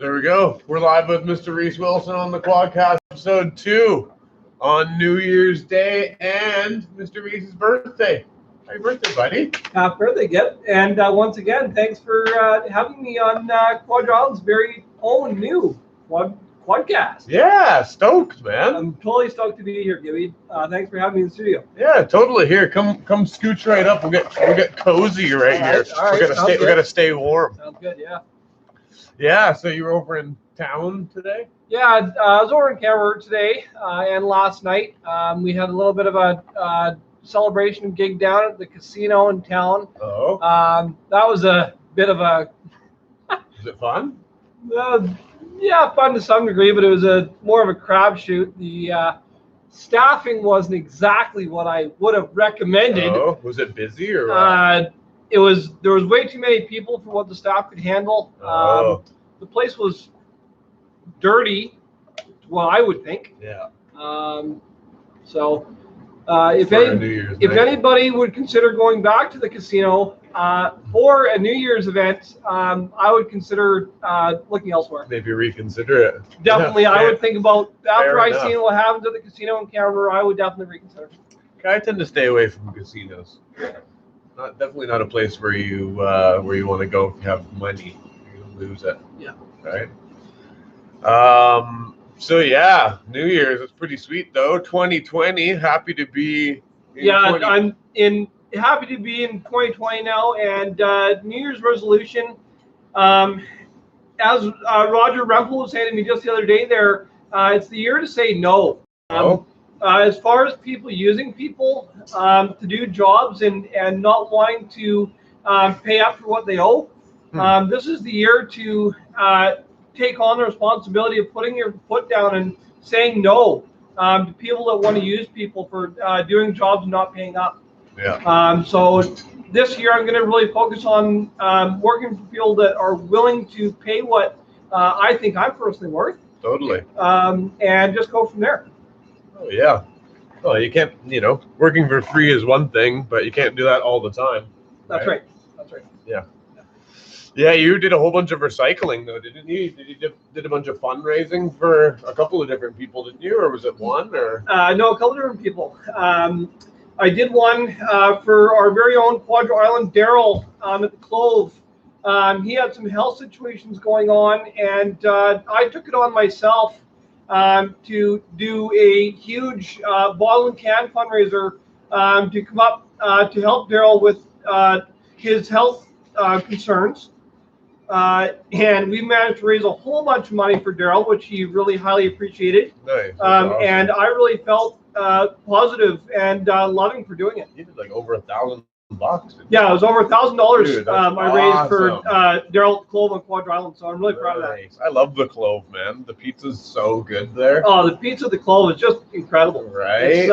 There we go. We're live with Mr. Reece Wilson on the Quadcast episode 2 on New Year's Day and Mr. Reece's birthday. Happy birthday, buddy. Happy birthday, Gib. And once again, thanks for having me on Quadra Island's very own new Quadcast. Yeah, stoked, man. I'm totally stoked to be here, Gibby. Thanks for having me in the studio. Yeah, totally. Here, come scooch right up. We'll get cozy right here. All right, we gotta stay warm. Sounds good, yeah. Yeah, so you were over in town today? Yeah, I was over in Canberra today and last night. We had a little bit of a celebration gig down at the casino in town. Oh. That was a bit of a... Is it fun? Yeah, fun to some degree, but it was more of a crapshoot. The staffing wasn't exactly what I would have recommended. Oh, was it busy or what? There was way too many people for what the staff could handle. The place was dirty, well, I would think. Yeah. If anybody would consider going back to the casino for a New Year's event, I would consider looking elsewhere. Maybe reconsider it. Definitely, Yeah, I would think about, after I enough. seen what happened to the casino in Canberra, I would definitely reconsider. I tend to stay away from casinos. Definitely not a place where you want to go if you have money. You're gonna lose it. Yeah. Right. So yeah, New Year's. It's pretty sweet though. 2020. Happy to be. I'm happy to be in 2020 now, and New Year's resolution. As Roger Rempel was saying to me just the other day, it's the year to say no. As far as people using people to do jobs and not wanting to pay up for what they owe, this is the year to take on the responsibility of putting your foot down and saying no to people that want to use people for doing jobs and not paying up. Yeah. So this year I'm going to really focus on working for people that are willing to pay what I think I'm personally worth. Totally. And just go from there. Oh yeah. Well, you can't. Working for free is one thing, but you can't do that all the time. That's right. That's right. Yeah. Yeah, you did a whole bunch of recycling though, didn't you? Did a bunch of fundraising for a couple of different people, didn't you? Or was it one? Or no, a couple of different people. I did one for our very own Quadra Island, Daryl, at the Clove. He had some health situations going on, and I took it on myself to do a huge bottle and can fundraiser to come up to help Daryl with his health concerns. And we managed to raise a whole bunch of money for Daryl, which he really highly appreciated. Nice. Awesome. And I really felt positive and loving for doing it. You did like over $1,000. Yeah, it was over $1,000 I raised for awesome. Daryl at the Clove on Quadra Island, so I'm really proud of that. I love the Clove, man. The pizza's so good there. Oh, the pizza at the Clove is just incredible. Right.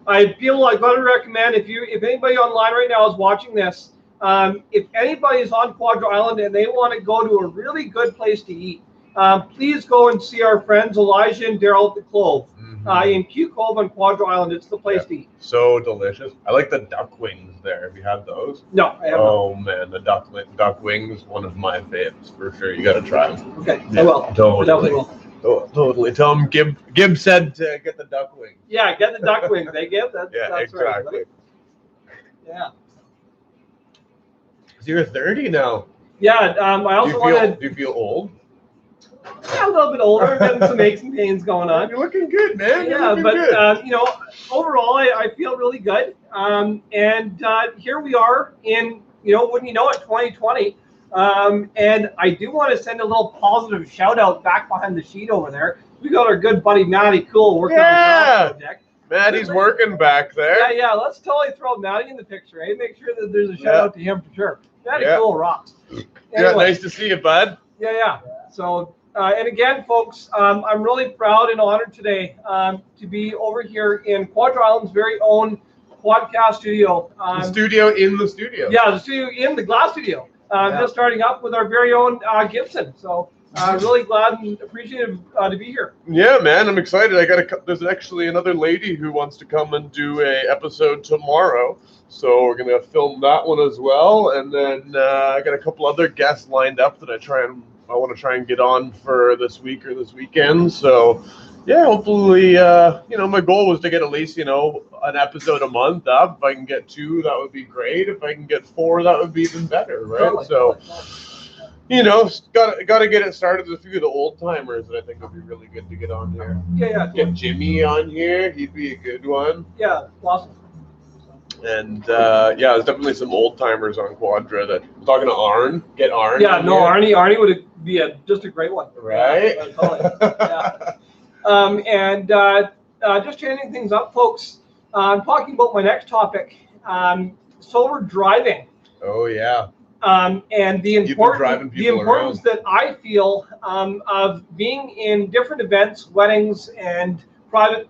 I feel like I would recommend if anybody online right now is watching this, if anybody's on Quadra Island and they want to go to a really good place to eat, please go and see our friends Elijah and Daryl at the Clove in Q Cove on Quadra Island. It's the place to eat. So delicious. I like the duck wings there. Have you had those? No, I haven't. Oh man, the duck wings, one of my favorites for sure. You got to try them. Okay, Yeah, I will. totally. I definitely will. Oh, totally. Tell them Gib said to get the duck wings. Yeah, get the duck wings. They give. That's Exactly. right. Yeah. So you're 30 now. Yeah. I also wanted. Do you feel old? Yeah, a little bit older, getting some aches and pains going on. You're looking good, man. Yeah, but overall, I feel really good. And here we are in, wouldn't you know it, 2020. And I do want to send a little positive shout out back behind the sheet over there. We got our good buddy Matty Cool working on the project. Maddie's working back there. Yeah. Let's totally throw Matty in the picture, eh? Make sure that there's a shout out to him for sure. Matty Cool rocks. Anyway, Yeah, nice to see you, bud. Yeah. So. And again, folks, I'm really proud and honored today to be over here in Quadra Island's very own Quadcast studio. The studio in the studio. Yeah, the studio in the glass studio. Just starting up with our very own Gibson. So really glad and appreciative to be here. Yeah, man, I'm excited. There's actually another lady who wants to come and do a episode tomorrow. So we're going to film that one as well. And then I got a couple other guests lined up that I try and want to try and get on for this week or this weekend. So yeah, hopefully, my goal was to get at least, an episode a month up. If I can get 2, that would be great. If I can get 4, that would be even better, right? Totally, So, totally. got to get it started with a few of the old timers that I think would be really good to get on here. Yeah. Get Jimmy on here. He'd be a good one. Yeah, awesome. And there's definitely some old timers on Quadra that I'm talking to Arn. Get Arn. Yeah, no, Arnie would be just a great one. Right? Yeah, totally. Yeah. Just changing things up, folks. I'm talking about my next topic, sober driving. Oh yeah. And the importance that I feel of being in different events, weddings, and private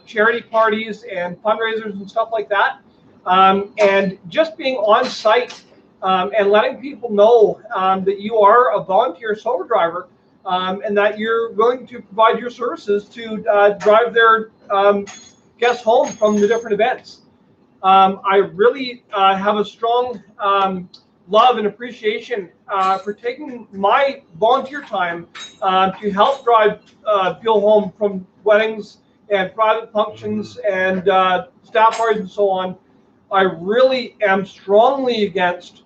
charity parties and fundraisers and stuff like that. And just being on site and letting people know that you are a volunteer sober driver and that you're willing to provide your services to drive their guests home from the different events. I really have a strong love and appreciation for taking my volunteer time to help drive people home from weddings and private functions and staff parties and so on. I really am strongly against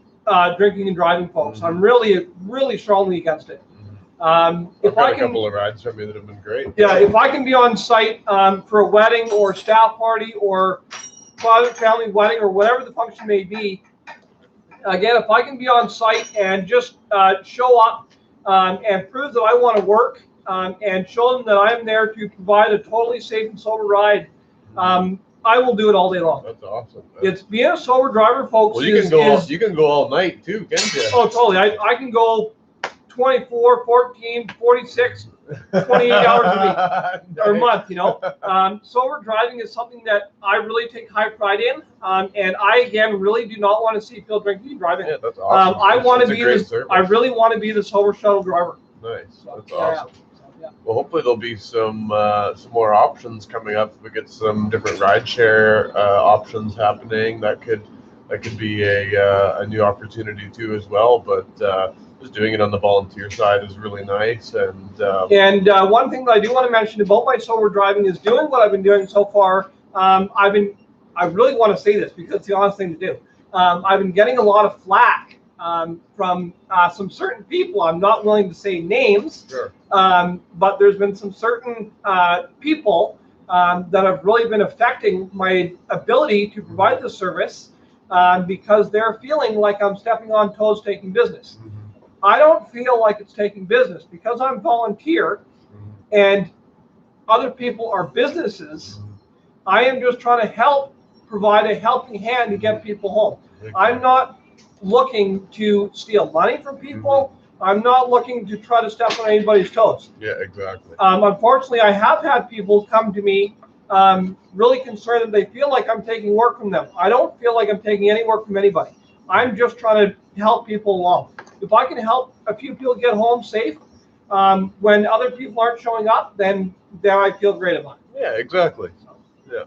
drinking and driving, folks. I'm really, really strongly against it. I've got a couple of rides from you that have been great. Yeah, if I can be on site for a wedding or staff party or private family wedding or whatever the function may be, again, if I can be on site and just show up and prove that I want to work and show them that I'm there to provide a totally safe and sober ride, I will do it all day long. That's awesome. It's being a sober driver, folks. Well, you can go all night too, can't you? Oh, totally. I can go 24, 14, 46, 28 hours a week or a month, Sober driving is something that I really take high pride in. And I, again, really do not want to see people drinking and driving. Yeah, that's awesome. I really want to be the sober shuttle driver. Nice. That's awesome. Yeah. Well, hopefully there'll be some more options coming up. If we get some different rideshare options happening, that could be a new opportunity too as well. But just doing it on the volunteer side is really nice. And one thing that I do want to mention about my sober driving is doing what I've been doing so far. I really want to say this because it's the honest thing to do. I've been getting a lot of flack from some certain people. I'm not willing to say names, sure. But there's been some certain people that have really been affecting my ability to provide the service because they're feeling like I'm stepping on toes taking business. Mm-hmm. I don't feel like it's taking business because I'm volunteer and other people are businesses. I am just trying to provide a helping hand to get people home. I'm not looking to steal money from people. I'm not looking to try to step on anybody's toes. Yeah, exactly. Unfortunately, I have had people come to me really concerned that they feel like I'm taking work from them. I don't feel like I'm taking any work from anybody. I'm just trying to help people along. If I can help a few people get home safe when other people aren't showing up, then I feel great about it. Yeah, exactly. Yeah.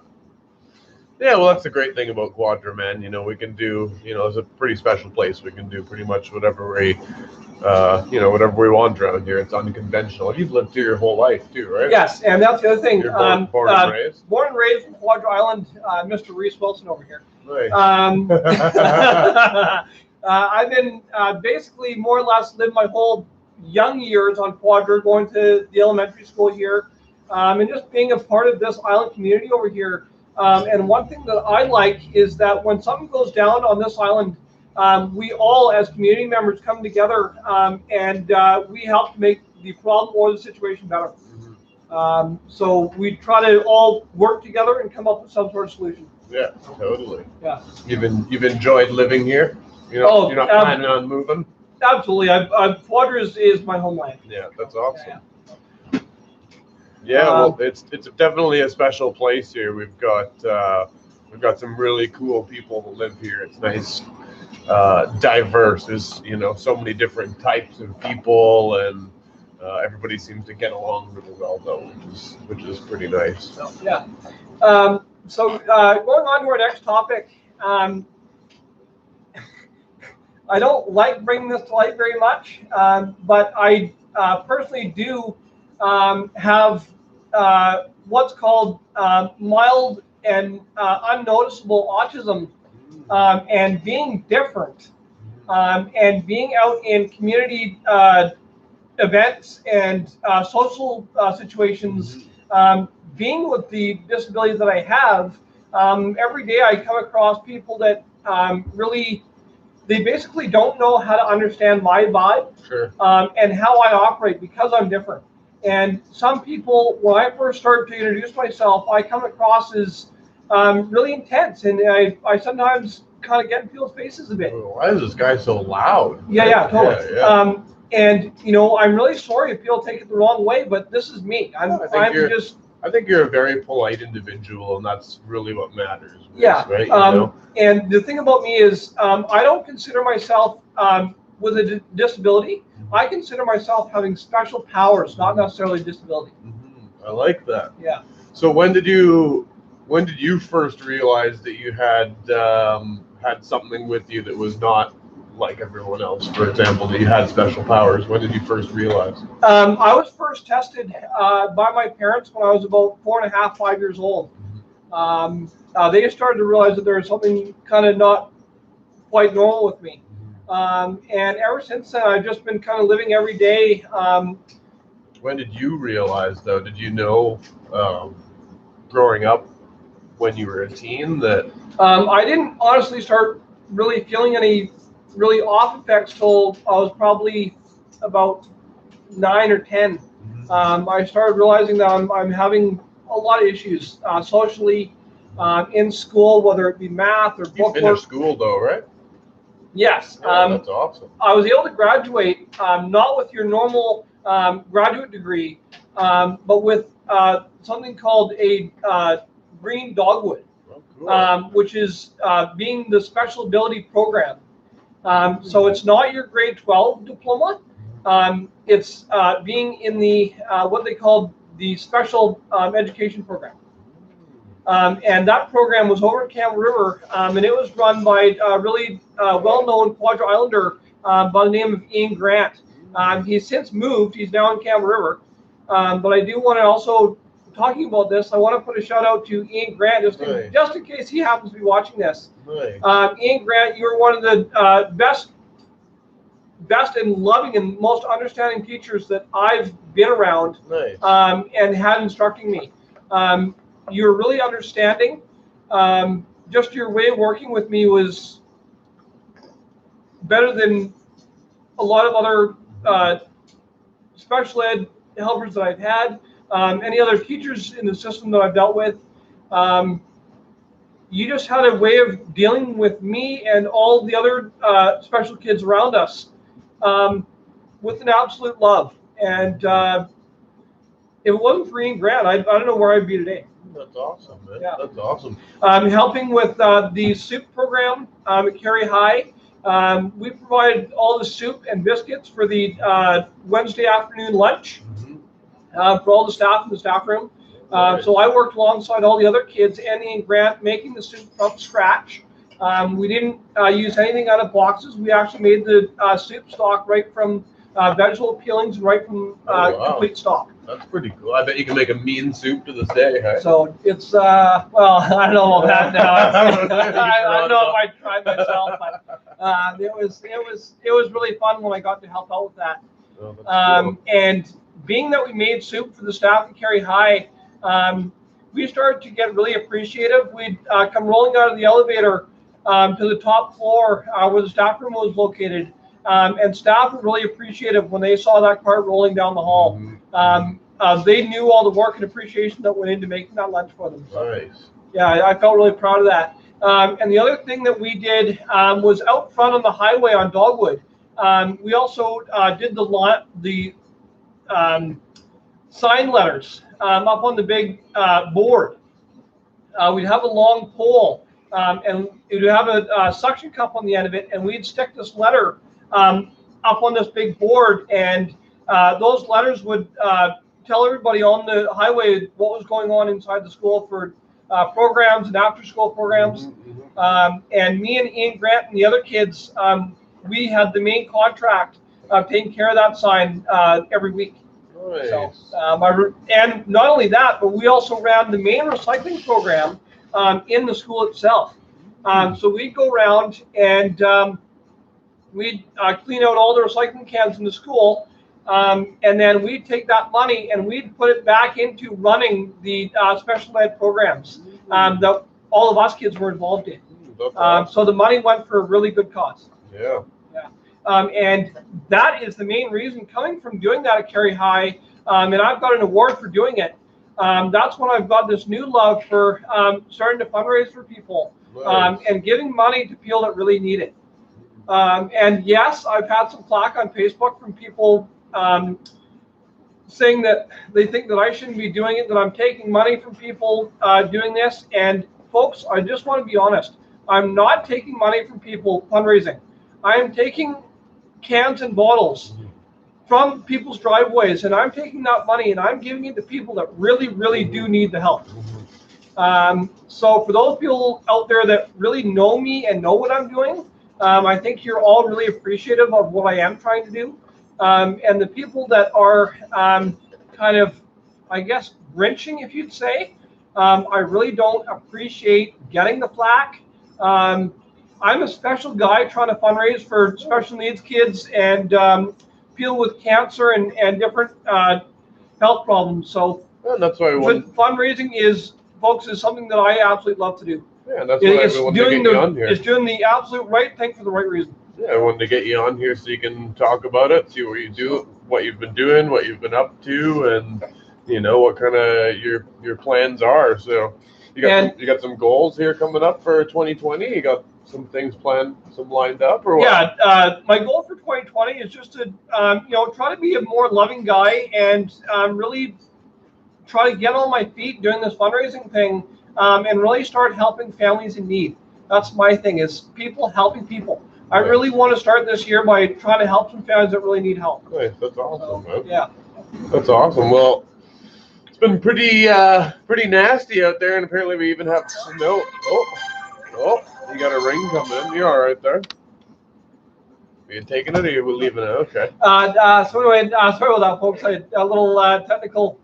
Yeah, well, that's the great thing about Quadra, man. We can do, it's a pretty special place. We can do pretty much whatever we want around here. It's unconventional. You've lived here your whole life too, right? Yes, and that's the other thing. You're born and raised? Born and raised in Quadra Island, Mr. Reece Wilson over here. Nice. I've been basically more or less lived my whole young years on Quadra, going to the elementary school here, and just being a part of this island community over here. And one thing that I like is that when something goes down on this island, we all, as community members, come together and we help to make the problem or the situation better. So we try to all work together and come up with some sort of solution. Yeah, totally. Yeah. You've enjoyed living here? You're not planning on moving? Absolutely. Quadra is my homeland. Yeah, that's awesome. Yeah, well, it's definitely a special place here. We've got some really cool people that live here. It's nice, diverse. There's so many different types of people, and everybody seems to get along really well, though, which is pretty nice. So, yeah. So going on to our next topic, I don't like bringing this to light very much, but I personally do have what's called mild and unnoticeable autism, and being different, and being out in community events and social situations, being with the disabilities that I have, every day I come across people that really, they basically don't know how to understand my vibe, Sure. and how I operate because I'm different. And some people, when I first started to introduce myself, I come across as really intense, and I sometimes kind of get in people's faces a bit. Why is this guy so loud? Yeah, totally. Yeah. And I'm really sorry if people take it the wrong way, but this is me. I think you're a very polite individual, and that's really what matters. Yeah. Right? And the thing about me is, I don't consider myself with a disability. I consider myself having special powers, not necessarily disability. I like that. Yeah. So when did you first realize that you had something with you that was not like everyone else? For example, that you had special powers. When did you first realize? I was first tested by my parents when I was about 4.5, 5 years old. They just started to realize that there was something kind of not quite normal with me. And ever since then, I've just been kind of living every day. When did you realize, though? Did you know growing up when you were a teen that? I didn't honestly start really feeling any really off effects till I was probably about 9 or 10. I started realizing that I'm having a lot of issues socially, in school, whether it be math or book work. You finished school, though, right? Yes. Yeah, that's awesome. I was able to graduate, not with your normal graduate degree, but with something called a green dogwood, which is being the special ability program. So it's not your grade 12 diploma. It's being in the what they call the special education program. And that program was over in Campbell River, and it was run by a really well-known Quadra Islander by the name of Ian Grant. He's since moved. He's now in Campbell River. But I do want to also, talking about this, I want to put a shout out to Ian Grant, just in case he happens to be watching this. Ian Grant, you're one of the best and loving and most understanding teachers that I've been around, and had instructing me. You're really understanding. Just your way of working with me was better than a lot of other special ed helpers that I've had, any other teachers in the system that I've dealt with. You just had a way of dealing with me and all the other special kids around us with an absolute love. And if it wasn't for Ian Grant, I don't know where I'd be today. That's awesome, man. Yeah. That's awesome. Helping with the soup program at Carey High. We provided all the soup and biscuits for the Wednesday afternoon lunch for all the staff in the staff room. So I worked alongside all the other kids and Ian Grant making the soup from scratch. We didn't use anything out of boxes. We actually made the soup stock right from vegetable peelings, right from complete stock. That's pretty cool. I bet you can make a mean soup to this day, huh? So it's well, I don't know about that now. I don't know if I tried myself, but it was really fun when I got to help out with that. Oh, cool. And being that we made soup for the staff at Carey High, we started to get really appreciative. We'd come rolling out of the elevator to the top floor where the staff room was located. And staff were really appreciative when they saw that cart rolling down the hall. They knew all the work and appreciation that went into making that lunch for them. So, nice. Yeah, I felt really proud of that. And the other thing that we did was out front on the highway on Dogwood. We also did the sign letters up on the big board. We'd have a long pole, and it would have a suction cup on the end of it, and we'd stick this letter up on this big board, and those letters would tell everybody on the highway what was going on inside the school for programs and after-school programs. And me and Ian Grant and the other kids we had the main contract taking care of that sign every week. Nice. So, and not only that, but we also ran the main recycling program in the school itself. So we'd go around and we'd clean out all the recycling cans in the school, and then we'd take that money and we'd put it back into running the special ed programs that all of us kids were involved in. Awesome. So the money went for a really good cause. Yeah. And that is the main reason, coming from doing that at Carey High, and I've got an award for doing it. That's when I've got this new love for starting to fundraise for people, Nice. and giving money to people that really need it. And yes, I've had some flack on Facebook from people saying that they think that I shouldn't be doing it, that I'm taking money from people doing this. And folks, I just want to be honest. I'm not taking money from people fundraising. I am taking cans and bottles from people's driveways, and I'm taking that money and I'm giving it to people that really, really do need the help. So for those people out there that really know me and know what I'm doing, I think you're all really appreciative of what I am trying to do. And the people that are kind of, I guess, wrenching, if you'd say, I really don't appreciate getting the flack. I'm a special guy trying to fundraise for special needs kids and people with cancer and different health problems. So that's why fundraising is something that I absolutely love to do. Yeah, that's why I wanted to get you on here. It's doing the absolute right thing for the right reason. Yeah, I wanted to get you on here so you can talk about it, see what you do, what you've been doing, what you've been up to, and what kind of your plans are. So you got some goals here coming up for 2020. You got some things planned, some lined up, or what? Yeah, my goal for 2020 is just to try to be a more loving guy and really try to get on my feet doing this fundraising thing, and really start helping families in need. That's my thing, is people helping people. I really want to start this year by trying to help some families that really need help. Nice, that's awesome, man. Yeah, that's awesome. Well, it's been pretty nasty out there, and apparently we even have snow. Oh, you got a ring coming in. You're all right there. Are you taking it, or are you leaving it? Okay. So anyway, sorry about that, folks. I had a little technical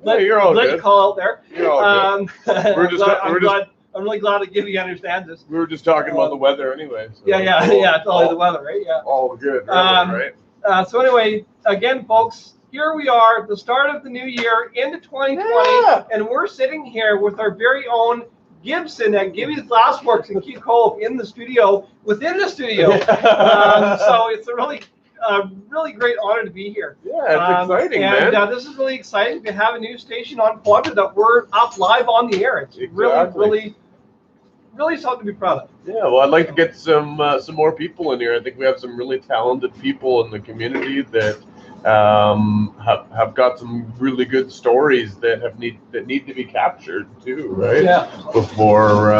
you're all good. Call out there. You're all good. I'm really glad that Gibby understands this. We were just talking about the weather anyway. So. Yeah. It's always the weather, right? Yeah. All good, right? So anyway, again, folks, here we are at the start of the new year into 2020, and we're sitting here with our very own Gibson at Gibby's Glassworks in Key Cove in the studio, within the studio. So it's a really great honor to be here. Yeah, it's exciting, man. And this is really exciting to have a new station on Quadra that we're up live on the air. It's really something to be proud of. Yeah, well, I'd like to get some more people in here. I think we have some really talented people in the community that have got some really good stories that need to be captured too, right? Yeah. Before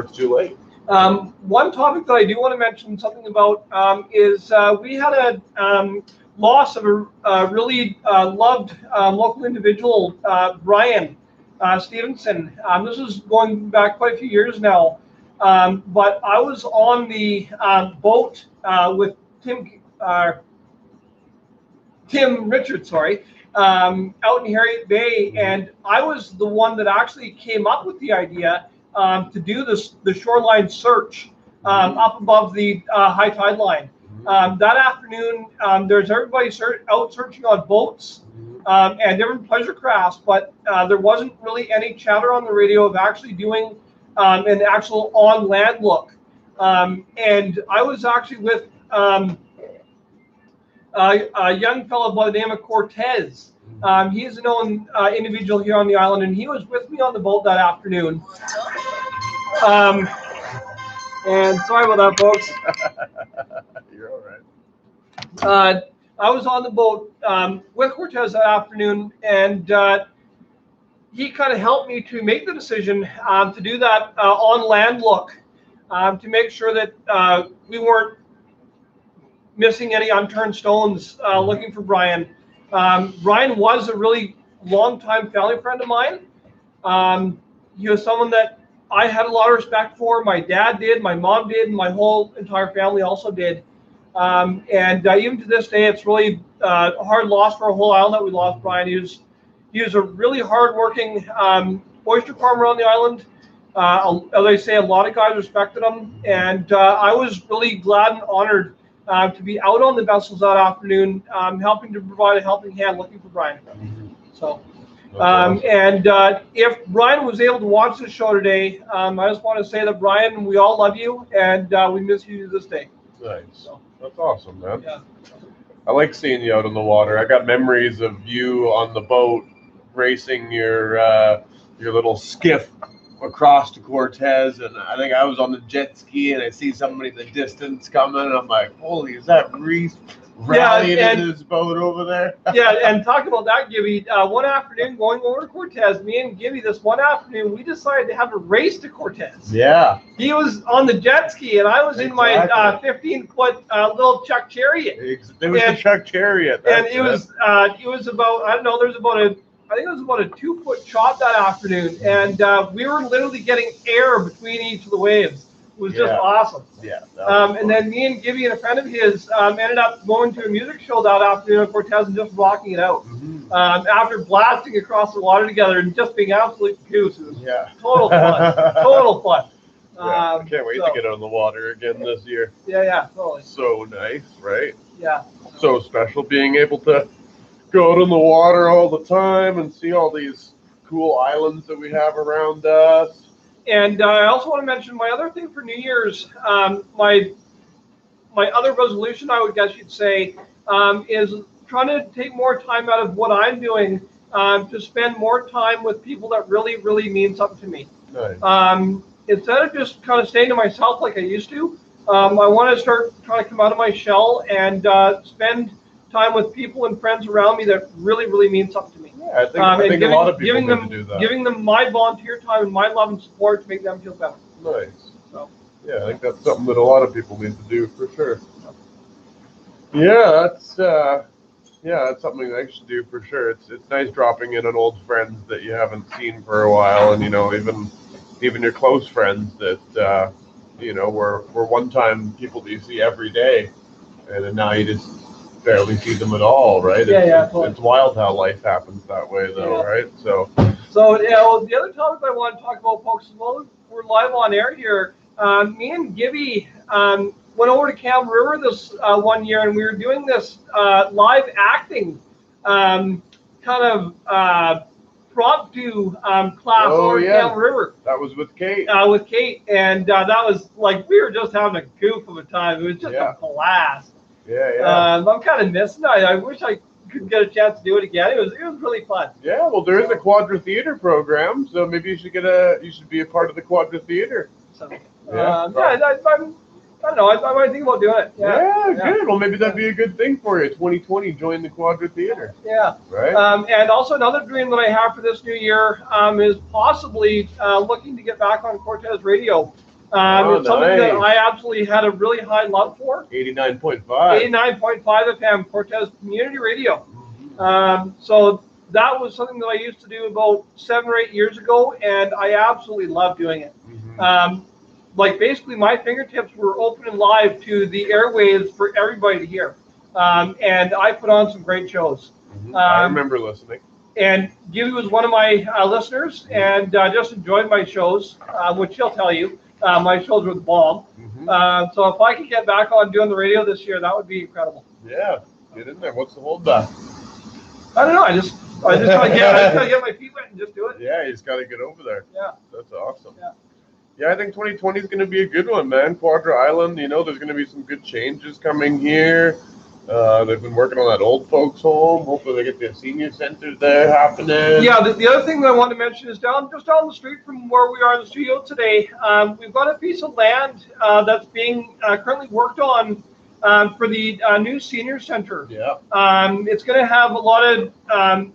it's too late. One topic that I do want to mention something about is we had a loss of a really loved local individual, Brian Stevenson. This is going back quite a few years now, but I was on the boat with Tim Richards, out in Harriet Bay, and I was the one that actually came up with the idea to do the shoreline search up above the high tide line. That afternoon, there's everybody out searching on boats and different pleasure crafts, but there wasn't really any chatter on the radio of actually doing an actual on-land look. And I was actually with a young fellow by the name of Cortez. He's a known individual here on the island, and he was with me on the boat that afternoon. And sorry about that, folks. You're all right. I was on the boat with Cortez that afternoon, and he kind of helped me to make the decision to do that on-land look, to make sure that we weren't missing any unturned stones looking for Brian. Brian was a really long-time family friend of mine. He was someone that I had a lot of respect for. My dad did, my mom did, and my whole entire family also did. And even to this day, it's really a hard loss for our whole island that we lost Brian. He was a really hardworking oyster farmer on the island. As I say, a lot of guys respected him, and I was really glad and honored to be out on the vessels that afternoon, helping to provide a helping hand, looking for Brian. So, if Brian was able to watch the show today, I just want to say that Brian, we all love you, and we miss you to this day. Nice. So, that's awesome, man. Yeah. I like seeing you out on the water. I got memories of you on the boat racing your little skiff across to Cortez, and I think I was on the jet ski, and I see somebody in the distance coming, and I'm like, holy, is that Reece rallying in his boat over there? Yeah, and talk about that, Gibby. One afternoon going over to Cortez, me and Gibby, this one afternoon, we decided to have a race to Cortez. Yeah. He was on the jet ski, and I was in my 15-foot little Chuck Chariot. It was a Chuck Chariot. And it was about, I don't know, I think it was about a 2-foot chop that afternoon, and we were literally getting air between each of the waves. It was just awesome. Yeah. And then me and Gibby and a friend of his ended up going to a music show that afternoon at Cortez and just rocking it out. After blasting across the water together and just being absolute goose. It was total fun. Total fun. I can't wait to get on the water again this year. Yeah, totally. So nice, right? Yeah. So special being able to go out in the water all the time and see all these cool islands that we have around us. And I also want to mention my other thing for New Year's. My other resolution, I would guess you'd say, is trying to take more time out of what I'm doing to spend more time with people that really, really mean something to me. Nice. Instead of just kind of staying to myself like I used to, I want to start trying to come out of my shell and spend time with people and friends around me that really, really mean something to me. Yeah, I think a lot of people need to do that. Giving them my volunteer time and my love and support to make them feel better. Nice. So, yeah, I think that's something that a lot of people need to do for sure. Yeah, that's something I should do for sure. It's nice dropping in on old friends that you haven't seen for a while, and even your close friends that were one time people that you see every day, and then now you just barely see them at all, right? Totally. It's wild how life happens that way, though, right? So the other topic I want to talk about, folks, as well, we're live on air here. Me and Gibby went over to Cam River this one year, and we were doing this live acting kind of impromptu class over Cam River. That was with Kate. With Kate, and that was like we were just having a goof of a time. It was just a blast. Yeah. I'm kind of missing it. I wish I could get a chance to do it again. It was really fun. Yeah, well, there is a Quadra Theater program, so maybe you should be a part of the Quadra Theater. So, I don't know. I might think about doing it. Yeah, good. Well, maybe that'd be a good thing for you. 2020, join the Quadra Theater. Yeah. Right. And also another dream that I have for this new year is possibly looking to get back on Cortez Radio. It's something that I absolutely had a really high love for. 89.5. 89.5 FM, Cortez Community Radio. So that was something that I used to do about 7 or 8 years ago, and I absolutely love doing it. Basically, my fingertips were open and live to the airwaves for everybody to hear. And I put on some great shows. I remember listening. And Gibby was one of my listeners, and just enjoyed my shows, which she'll tell you. My shows were the bomb. So if I could get back on doing the radio this year, that would be incredible. Yeah, get in there. What's the holdback? I don't know. I just gotta get my feet wet and just do it. Yeah, you just gotta get over there. Yeah, that's awesome. Yeah, I think 2020 is going to be a good one, man. Quadra Island, there's going to be some good changes coming here. They've been working on that old folks home. Hopefully they get the senior center there happening. Yeah, the other thing that I want to mention is just down the street from where we are in the studio today, we've got a piece of land that's being currently worked on for the new senior center. Yeah. It's going to have a lot of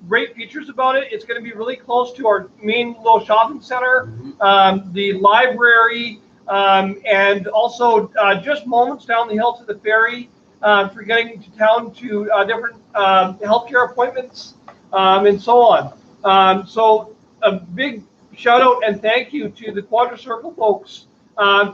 great features about it. It's going to be really close to our main little shopping center, the library, and also just moments down the hill to the ferry for getting to town to different healthcare appointments and so on. So a big shout out and thank you to the Quadra Circle folks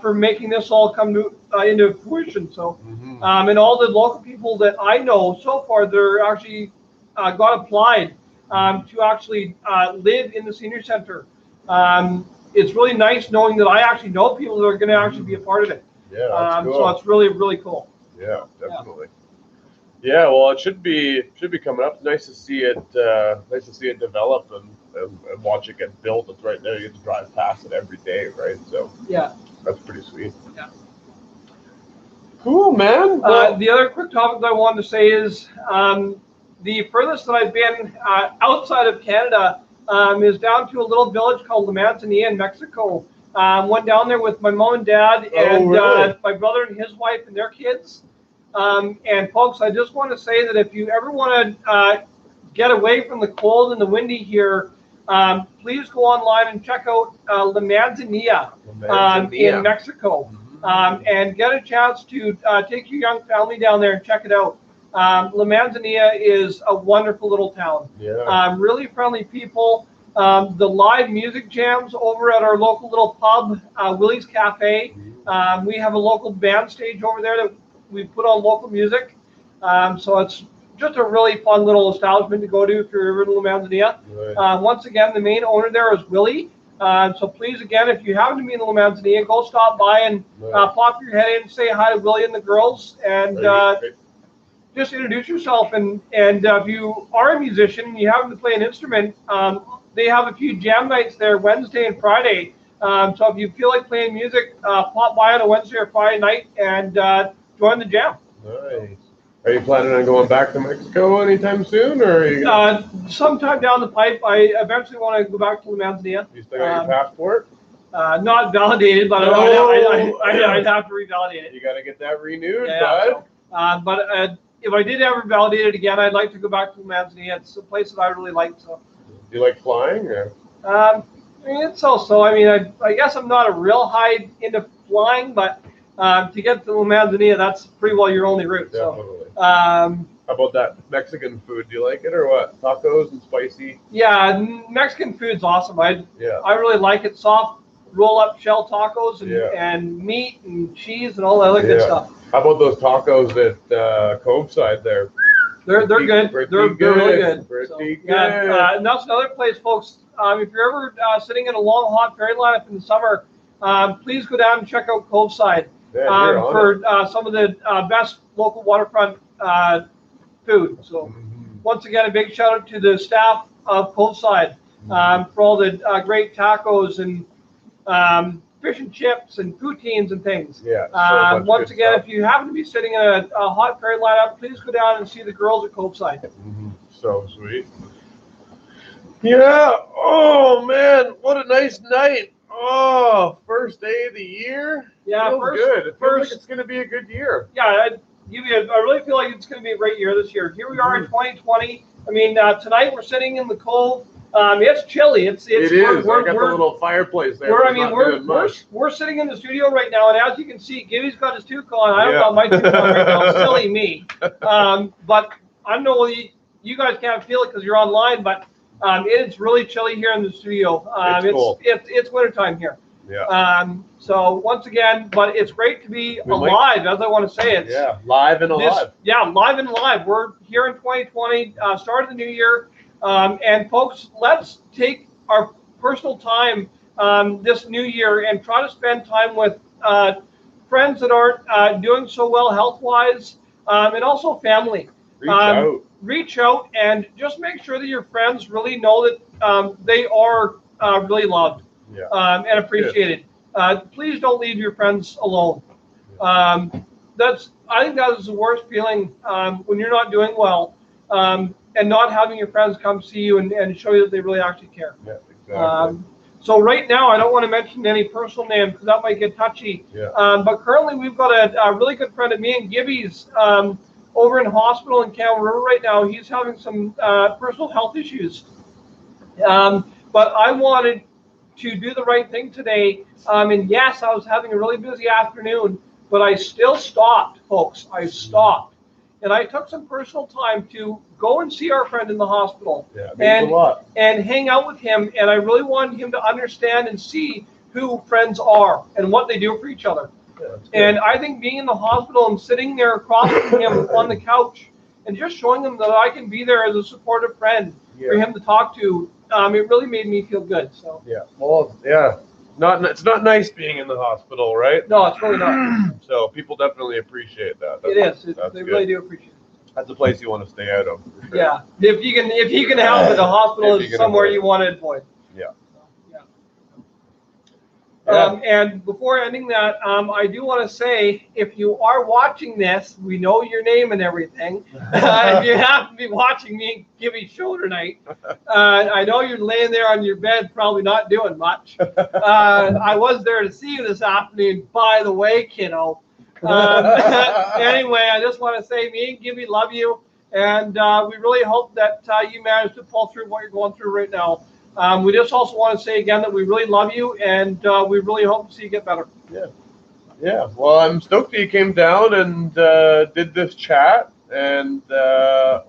for making this all come to, into fruition. So, and all the local people that I know so far, they're actually got applied to actually live in the senior center. It's really nice knowing that I actually know people that are going to actually be a part of it. Yeah, that's cool. So it's really, really cool. Yeah, definitely. Yeah, well, it should be coming up. Nice to see it. Nice to see it develop and watch it get built. It's right there. You get to drive past it every day, right? So yeah, that's pretty sweet. Yeah. Cool, man. Well, the other quick topic that I wanted to say is the furthest that I've been outside of Canada is down to a little village called La Manzanilla in Mexico. Went down there with my mom and dad and really? My brother and his wife and their kids. And folks, I just want to say that if you ever want to get away from the cold and the windy here, please go online and check out La Manzanilla in Mexico. And get a chance to take your young family down there and check it out. La Manzanilla is a wonderful little town. Yeah. Really friendly people. The live music jams over at our local little pub, Willie's Cafe. We have a local band stage over there that we put on local music. So it's just a really fun little establishment to go to if you're ever in La Manzanilla. Right. Once again, the main owner there is Willie. So please, again, if you happen to be in La Manzanilla, go stop by and pop your head in, say hi to Willie and the girls, and just introduce yourself. And if you are a musician and you happen to play an instrument, they have a few jam nights there Wednesday and Friday. So if you feel like playing music, pop by on a Wednesday or Friday night and join the jam. Nice. Are you planning on going back to Mexico anytime soon, or are you sometime down the pipe? I eventually want to go back to La Manzanilla. You still got your passport? Not validated, but I'd have to revalidate it. You got to get that renewed, bud. So, but if I did ever validate it again, I'd like to go back to La Manzanilla. It's a place that I really like. So. Do you like flying? Or? I mean, it's so. I mean, I guess I'm not a real high into flying, but to get to La Manzanilla, that's pretty well your only route. Definitely. So, how about that Mexican food? Do you like it or what? Tacos and spicy? Yeah, Mexican food's awesome. I really like it. Soft roll-up shell tacos and meat and cheese and all that other good stuff. How about those tacos at Coveside there? They're good. They're really good. Pretty good. Yeah, and that's another place, folks. If you're ever sitting in a long, hot ferry lineup in the summer, please go down and check out Coveside for some of the best local waterfront food. So, once again, a big shout out to the staff of Coveside for all the great tacos and fish and chips and poutines and things. Yeah. Once again, if you happen to be sitting in a hot ferry lineup, please go down and see the girls at Coveside. So sweet. Yeah. Oh man, what a nice night. Oh, first day of the year. Yeah, feels good. It feels like it's going to be a good year. Yeah, I really feel like it's going to be a great year this year. Here we are in 2020. I mean, tonight we're sitting in the Cove. It's chilly. It is. I got the little fireplace there. We're sitting in the studio right now, and as you can see, Gibby's got his toque on. I don't got my toque on right now. Silly me. But I know you guys can't feel it because you're online, but it's really chilly here in the studio. It's wintertime here. Yeah. So once again, but it's great to be alive, as I want to say it. Yeah, live and alive. Live and alive. We're here in 2020, start of the new year. And folks, let's take our personal time this new year and try to spend time with friends that aren't doing so well health-wise, and also family. Reach out and just make sure that your friends really know that they are really loved and appreciated. Please don't leave your friends alone. I think that is the worst feeling when you're not doing well. And not having your friends come see you and show you that they really actually care. Yeah, exactly. So right now, I don't want to mention any personal names because that might get touchy. Yeah. But currently, we've got a really good friend of me and Gibby's over in hospital in Camel River right now. He's having some personal health issues. But I wanted to do the right thing today. And yes, I was having a really busy afternoon, but I still stopped, folks. I stopped. And I took some personal time to go and see our friend in the hospital. Yeah, it means a lot. And hang out with him. And I really wanted him to understand and see who friends are and what they do for each other. Yeah, and I think being in the hospital and sitting there across from him on the couch and just showing him that I can be there as a supportive friend for him to talk to, it really made me feel good. So yeah, well, yeah, it's not nice being in the hospital, right? no, it's really not. So people definitely appreciate that. It is. They really do appreciate it. That's a place you want to stay out of. For sure. Yeah, if you can help it, the hospital is somewhere you want to avoid. Yeah. And before ending that, I do want to say, if you are watching this, we know your name and everything. If you happen to be watching me and Gibby's show tonight, I know you're laying there on your bed, probably not doing much. I was there to see you this afternoon, by the way, kiddo. Anyway, I just want to say, me and Gibby love you, and we really hope that you manage to pull through what you're going through right now. We just also want to say again that we really love you, and we really hope to see you get better. Yeah. Well, I'm stoked that you came down and did this chat, and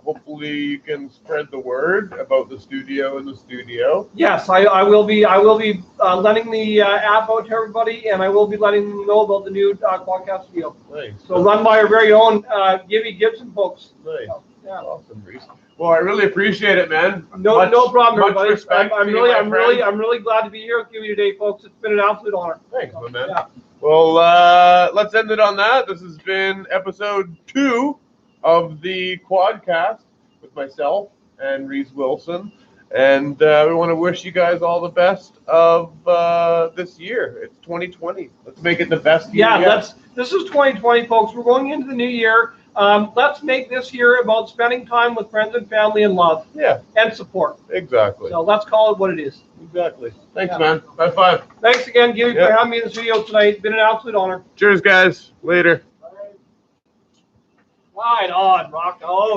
hopefully you can spread the word about the studio in the studio. Yes, I will be. I will be letting the app out to everybody, and I will be letting them know about the new Quadcast studio. Nice. So run by our very own Gibby Gibson folks. Nice. So, yeah. Awesome, Reece. Well, I really appreciate it, man. No problem, everybody. I'm really really glad to be here with you today, folks. It's been an absolute honor. Thanks, my man. Yeah. Well, let's end it on that. This has been episode 2 of the Quadcast with myself and Reece Wilson, and we want to wish you guys all the best of this year. It's 2020. Let's make it the best year. Yeah, this is 2020, folks. We're going into the new year. Let's make this year about spending time with friends and family and love. Yeah. And support. Exactly. So let's call it what it is. Exactly. Thanks, man. High five. Thanks again, Gibby, for having me in the studio tonight. It's been an absolute honor. Cheers, guys. Later. Right on. Rock out.